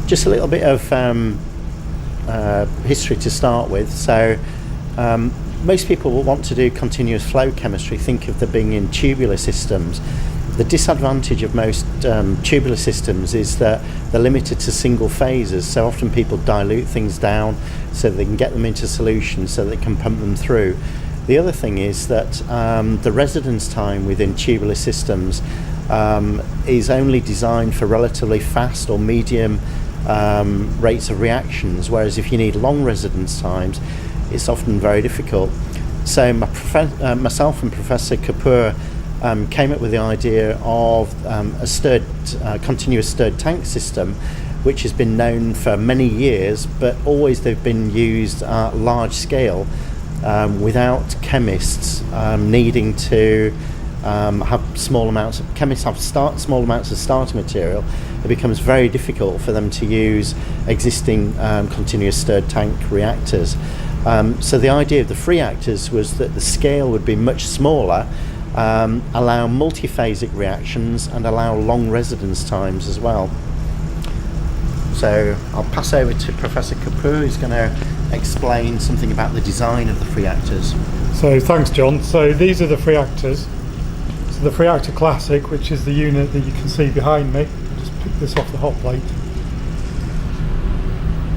just a little bit of history to start with. So most people will want to do continuous flow chemistry, think of them being in tubular systems. The disadvantage of most tubular systems is that they're limited to single phases, so often people dilute things down so they can get them into solution so they can pump them through. The other thing is that the residence time within tubular systems is only designed for relatively fast or medium rates of reactions, whereas if you need long residence times, it's often very difficult. So myself and Professor Kapur came up with the idea of a continuous stirred tank system, which has been known for many years, but always they've been used at large scale without chemists needing to have small amounts of small amounts of starting material. It becomes very difficult for them to use existing continuous stirred tank reactors. So the idea of the fReactors was that the scale would be much smaller, allow multiphasic reactions and allow long residence times as well. So I'll pass over to Professor Kapur, who's going to explain something about the design of the fReactors. So thanks, John. So these are the fReactors. So the fReactor Classic, which is the unit that you can see behind me, just pick this off the hot plate,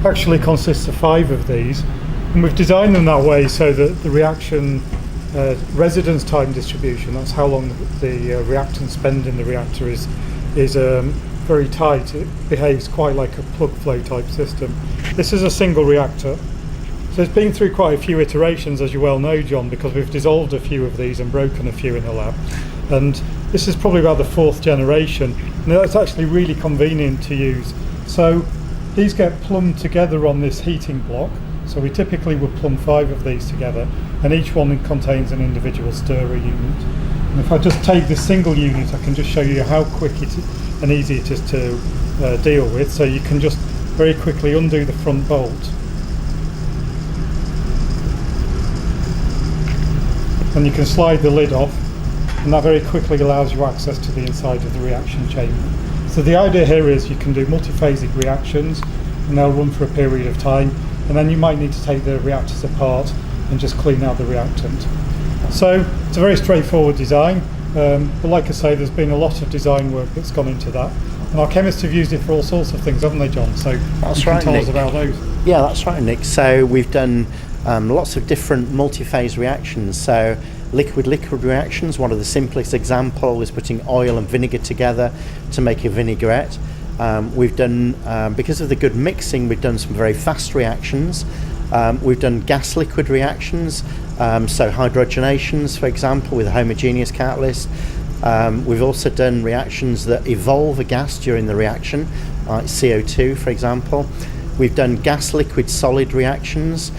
actually consists of 5 of these, and we've designed them that way so that the reaction residence time distribution, that's how long the reactants spend in the reactor, is very tight. It behaves quite like a plug flow type system. This is a single reactor, so it's been through quite a few iterations, as you well know, John, because we've dissolved a few of these and broken a few in the lab, and this is probably about the 4th generation, and that's actually really convenient to use. So these get plumbed together on this heating block. So we typically would plumb 5 of these together, and each one contains an individual stirrer unit. And if I just take this single unit, I can just show you how quick and easy it is to deal with. So you can just very quickly undo the front bolt, and you can slide the lid off, and that very quickly allows you access to the inside of the reaction chamber. So the idea here is you can do multiphasic reactions, and they'll run for a period of time, and then you might need to take the reactors apart and just clean out the reactant. So it's a very straightforward design, but like I say, there's been a lot of design work that's gone into that, and our chemists have used it for all sorts of things, haven't they, John? So that's you can right, tell Nick. us about those. Yeah, that's right, Nick. So we've done lots of different multi-phase reactions. So liquid-liquid reactions, one of the simplest example is putting oil and vinegar together to make a vinaigrette. We've done, because of the good mixing, we've done some very fast reactions. We've done gas-liquid reactions, so hydrogenations, for example, with a homogeneous catalyst. We've also done reactions that evolve a gas during the reaction, like CO2, for example. We've done gas-liquid-solid reactions,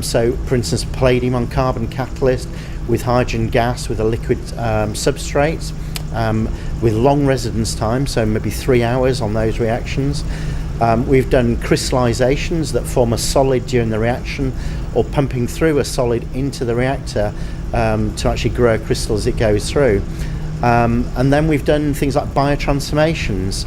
so, for instance, palladium on carbon catalyst with hydrogen gas with a liquid substrate. With long residence time, so maybe 3 hours on those reactions. We've done crystallizations that form a solid during the reaction, or pumping through a solid into the reactor to actually grow a crystal as it goes through. And then we've done things like biotransformations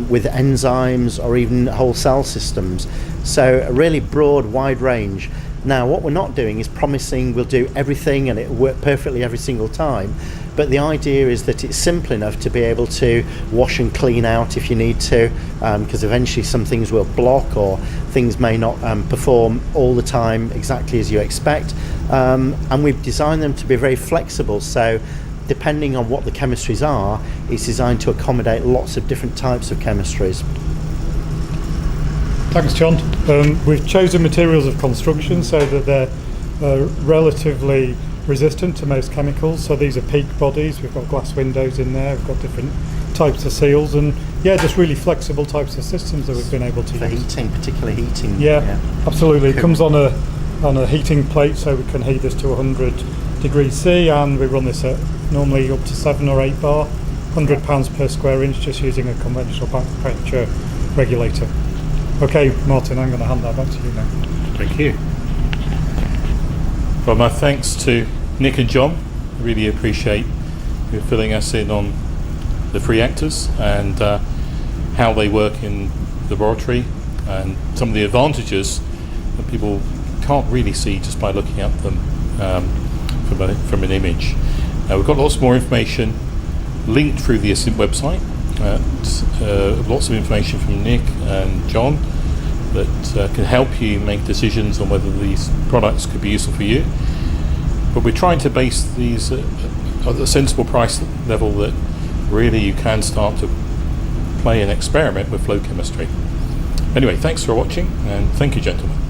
with enzymes or even whole cell systems. So a really broad, wide range. Now, what we're not doing is promising we'll do everything and it'll work perfectly every single time. But the idea is that it's simple enough to be able to wash and clean out if you need to, because eventually some things will block or things may not perform all the time exactly as you expect. And we've designed them to be very flexible, so depending on what the chemistries are, it's designed to accommodate lots of different types of chemistries. Thanks, John. We've chosen materials of construction so that they're relatively resistant to most chemicals. So these are peak bodies, we've got glass windows in there, we've got different types of seals, and yeah, just really flexible types of systems that we've been able to for use. Heating, particularly heating. Yeah, absolutely. It comes on a heating plate, so we can heat this to 100 degrees C, and we run this at normally up to 7 or 8 bar, £100 per square inch, just using a conventional temperature regulator. Okay, Martin, I'm going to hand that back to you now. Thank you. Well, my thanks to Nick and John. I really appreciate you filling us in on the fReactors and how they work in laboratory and some of the advantages that people can't really see just by looking at them from an image. We've got lots more information linked through the Asynt website. Lots of information from Nick and John that can help you make decisions on whether these products could be useful for you. But we're trying to base these at a sensible price level that really you can start to play an experiment with flow chemistry. Anyway, thanks for watching, and thank you, gentlemen.